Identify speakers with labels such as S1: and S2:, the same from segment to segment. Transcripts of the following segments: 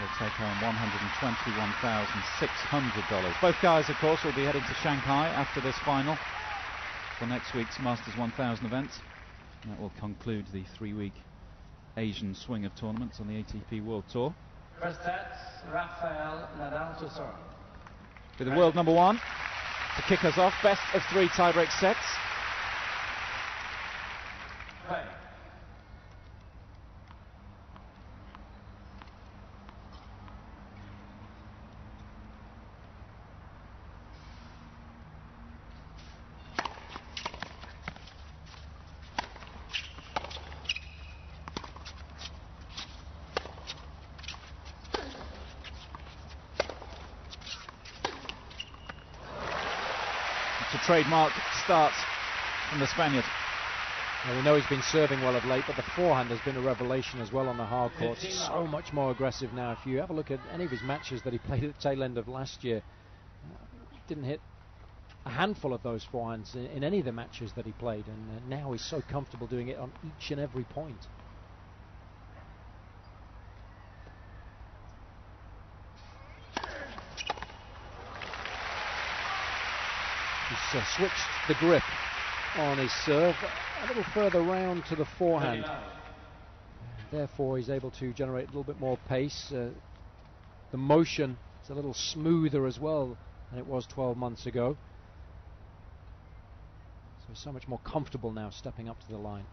S1: He'll take home $121,600. Both guys, of course, will be heading to Shanghai after this final for next week's Masters 1000 event. And that will conclude the 3-week Asian swing of tournaments on the ATP World Tour.
S2: First set, Rafael Nadal to serve.
S1: With the world number one to kick us off, best of 3 tiebreak sets.
S2: Play.
S1: Trademark start from the Spaniard.
S3: Well, we know he's been serving well of late, but the forehand has been a revelation as well on the hard courts. So much more aggressive now. If you have a look at any of his matches that he played at the tail end of last year, didn't hit a handful of those forehands in any of the matches that he played, and now he's so comfortable doing it on each and every point. He's switched the grip on his serve a little further round to the forehand. Therefore he's able to generate a little bit more pace. The motion is a little smoother as well than it was 12 months ago. So he's so much more comfortable now stepping up to the line.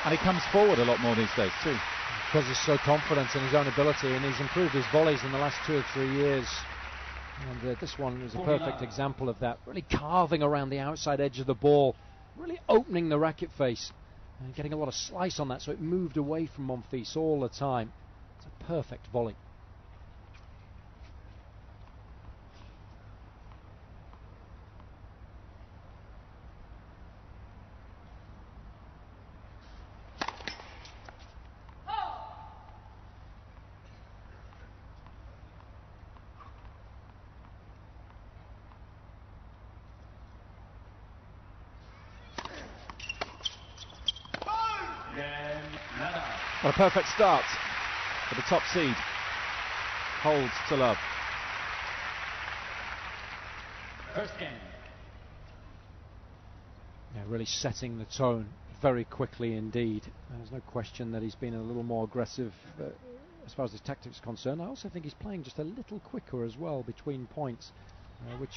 S1: And he comes forward a lot more these days too.
S3: Because he's so confident in his own ability, and he's improved his volleys in the last 2 or 3 years. And this one is a perfect example of that. Really carving around the outside edge of the ball, really opening the racket face, and getting a lot of slice on that, so it moved away from Monfils all the time. It's a perfect volley.
S1: What a perfect start for the top seed. Holds to love.
S2: First game.
S3: Yeah, really setting the tone very quickly indeed. There's no question that he's been a little more aggressive as far as his tactics are concerned. I also think he's playing just a little quicker as well between points, which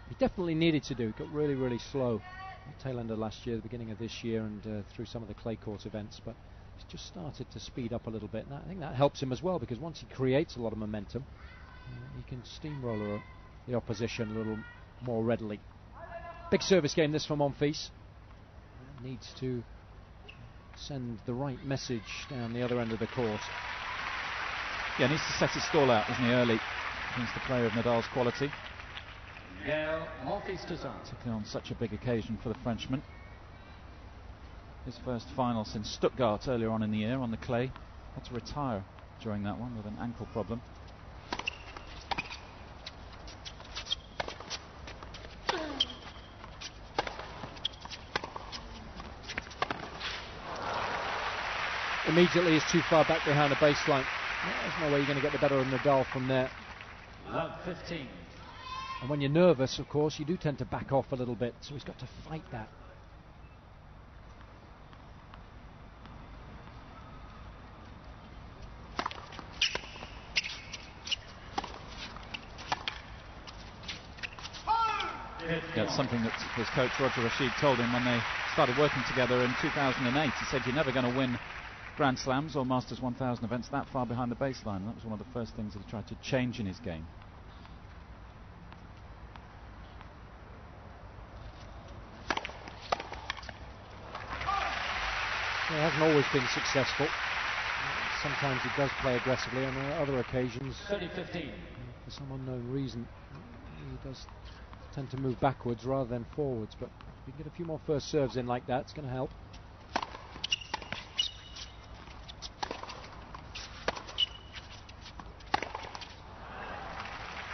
S3: he definitely needed to do. Got really, really slow at the tail end of last year, the beginning of this year, and through some of the clay court events, but he's just started to speed up a little bit, and I think that helps him as well, because once he creates a lot of momentum, he can steamroller the opposition a little more readily. Big service game this for Monfils. Needs to send the right message down the other end of the court.
S1: Yeah, needs to set his stall out, doesn't he, early against the player of Nadal's quality.
S2: Monfils to serve.
S1: Particularly on such a big occasion for the Frenchman. His first final since Stuttgart earlier on in the year on the clay. Had to retire during that one with an ankle problem.
S3: Immediately he's too far back behind the baseline. There's no way you're going to get the better of Nadal from there.
S2: Love 15.
S3: And when you're nervous, of course, you do tend to back off a little bit, so he's got to fight that.
S1: Yeah, it's something that his coach Roger Rashid told him when they started working together in 2008. He said, you're never going to win Grand Slams or Masters 1000 events that far behind the baseline. And that was one of the first things that he tried to change in his game.
S3: He hasn't always been successful. Sometimes he does play aggressively, and on other occasions,
S2: 30-15.
S3: for some unknown reason, he does tend to move backwards rather than forwards, but if you can get a few more first serves in like that, it's going to help.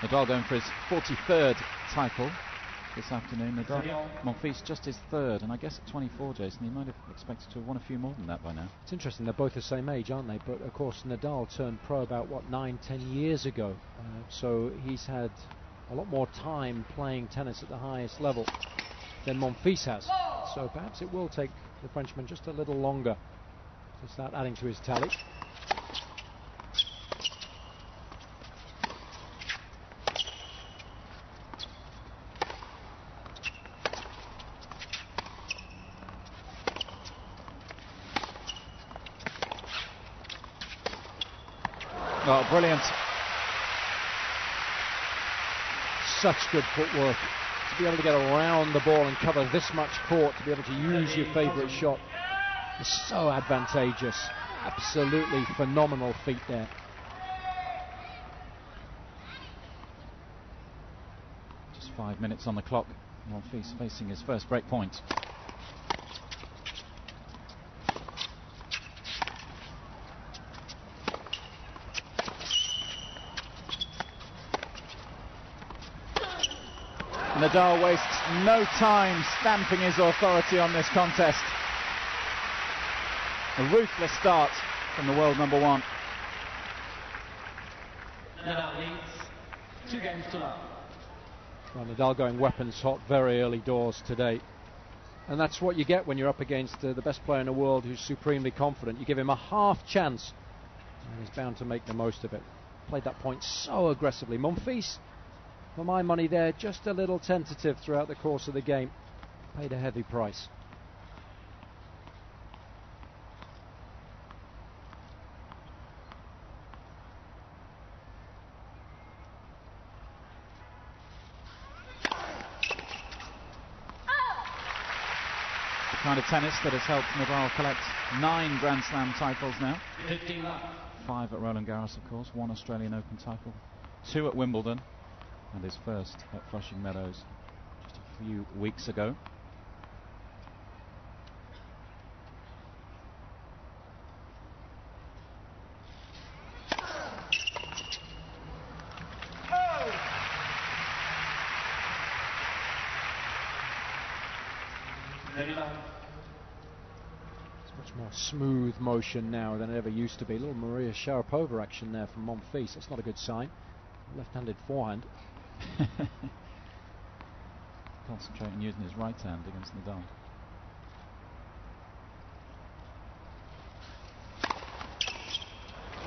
S1: Nadal going for his 43rd title this afternoon. Nadal, Monfils just his third, and I guess at 24, Jason, he might have expected to have won a few more than that by now.
S3: It's interesting, they're both the same age, aren't they? But of course Nadal turned pro about, what, 9-10 years ago, so he's had a lot more time playing tennis at the highest level than Monfils has, so perhaps it will take the Frenchman just a little longer to start adding to his tally.
S1: Oh, brilliant.
S3: Such good footwork. To be able to get around the ball and cover this much court, to be able to use your favourite shot, is so advantageous. Absolutely phenomenal feat there.
S1: Just 5 minutes on the clock. Monfils facing his first break point. Nadal wastes no time stamping his authority on this contest. A ruthless start from the world number one.
S2: Nadal leads 2 games to none.
S3: Well, Nadal going weapons hot very early doors today. And that's what you get when you're up against the best player in the world who's supremely confident. You give him a half chance and he's bound to make the most of it. Played that point so aggressively. Monfils, for my money there, just a little tentative throughout the course of the game. Paid a heavy price.
S1: The kind of tennis that has helped Nadal collect 9 Grand Slam titles now. 5 at Roland Garros, of course, 1 Australian Open title, 2 at Wimbledon, and his first at Flushing Meadows just a few weeks ago.
S3: It's much more smooth motion now than it ever used to be. A little Maria Sharapova action there from Monfils. That's not a good sign. Left-handed forehand.
S1: Concentrating using his right hand against Nadal.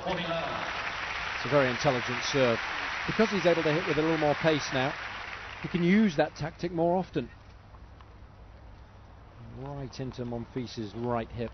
S3: It's a very intelligent serve. Because he's able to hit with a little more pace now, he can use that tactic more often. Right into Monfils' right hip.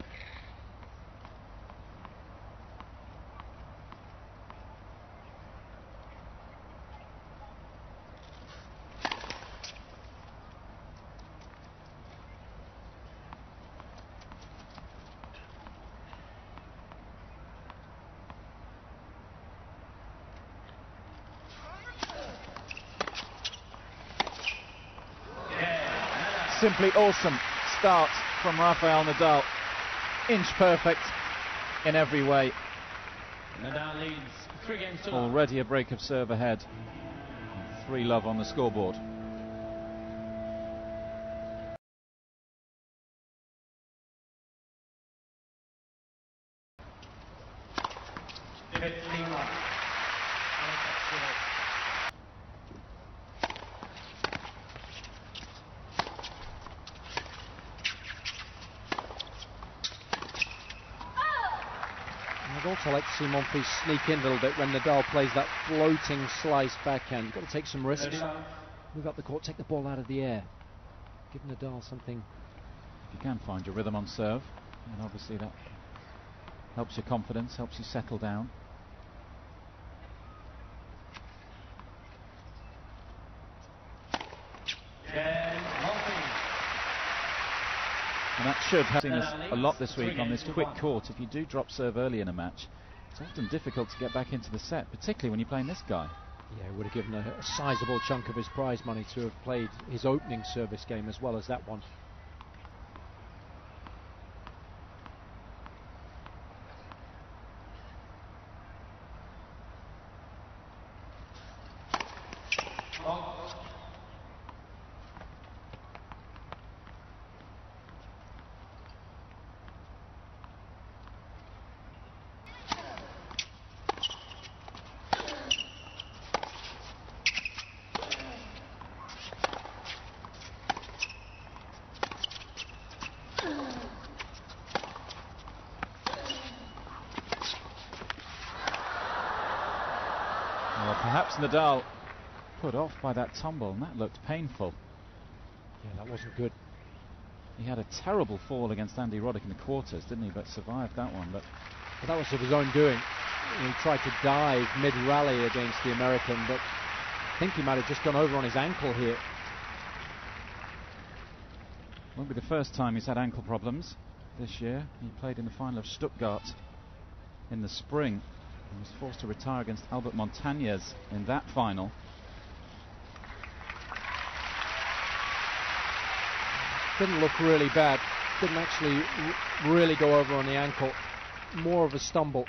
S1: Simply awesome start from Rafael Nadal. Inch perfect in every way.
S2: Nadal leads 3 games to none.
S1: Already a break of serve ahead. 3-love on the scoreboard.
S3: I'd also like to see Monfils sneak in a little bit when Nadal plays that floating slice backhand. You've got to take some risks. Move up the court, take the ball out of the air. Give Nadal something.
S1: If you can find your rhythm on serve, and obviously that helps your confidence, helps you settle down. And that should have seen us a lot this week on this quick court. If you do drop serve early in a match, it's often difficult to get back into the set, particularly when you're playing this guy.
S3: Yeah, would have given a sizable chunk of his prize money to have played his opening service game as well as that one.
S1: Well, perhaps Nadal put off by that tumble, and that looked painful.
S3: Yeah, that wasn't good.
S1: He had a terrible fall against Andy Roddick in the quarters, didn't he? But survived that one. But
S3: that was of his own doing. He tried to dive mid-rally against the American, but I think he might have just gone over on his ankle here.
S1: Won't be the first time he's had ankle problems this year. He played in the final of Stuttgart in the spring and was forced to retire against Albert Montañez in that final.
S3: Didn't look really bad. Didn't actually really go over on the ankle. More of a stumble,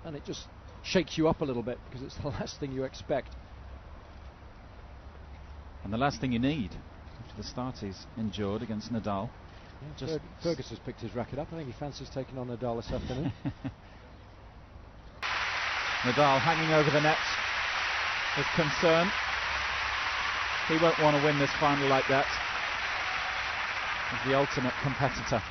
S3: and it just shakes you up a little bit because it's the last thing you expect.
S1: And the last thing you need after the start he's endured against Nadal.
S3: Yeah, Fergus has picked his racket up. I think he fancies taking on Nadal this afternoon.
S1: Nadal hanging over the net with concern. He won't want to win this final like that. He's the ultimate competitor.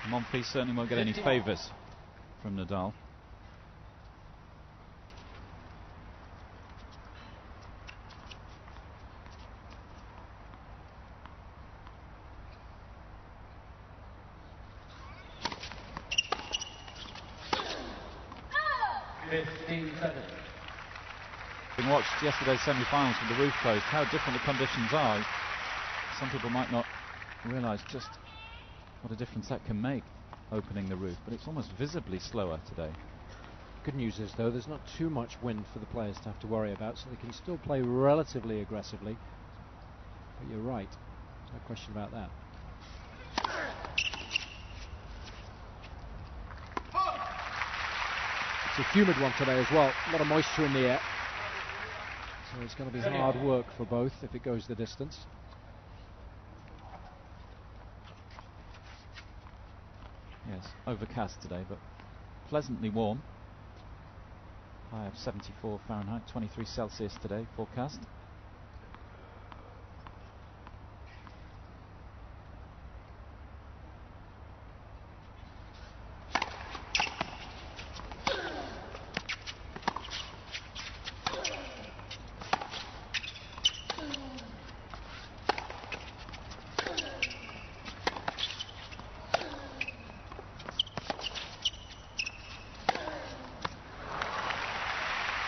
S1: Monfils certainly won't get any favours from Nadal. Having watched yesterday's semi-finals with the roof closed, how different the conditions are. Some people might not realise just what a difference that can make, opening the roof, but it's almost visibly slower today.
S3: Good news is, though, there's not too much wind for the players to have to worry about, so they can still play relatively aggressively. But you're right, no question about that. It's a humid one today as well, a lot of moisture in the air, so it's going to be hard work for both if it goes the distance.
S1: Yes, overcast today, but pleasantly warm. High of 74 Fahrenheit, 23 Celsius today, forecast.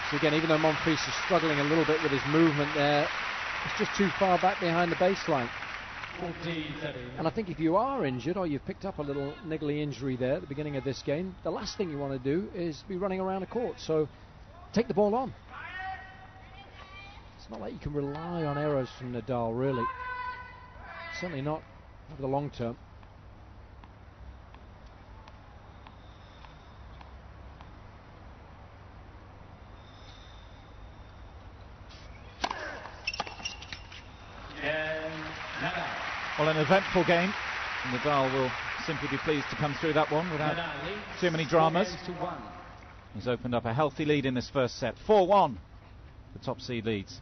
S3: So again, even though Monfils is struggling a little bit with his movement there, it's just too far back behind the baseline. And I think if you are injured or you've picked up a little niggly injury there at the beginning of this game, the last thing you want to do is be running around a court. So take the ball on. It's not like you can rely on errors from Nadal, really. Certainly not over the long term.
S1: Well, an eventful game. Nadal will simply be pleased to come through that one without too many dramas. He's opened up a healthy lead in this first set. 4-1. The top seed leads.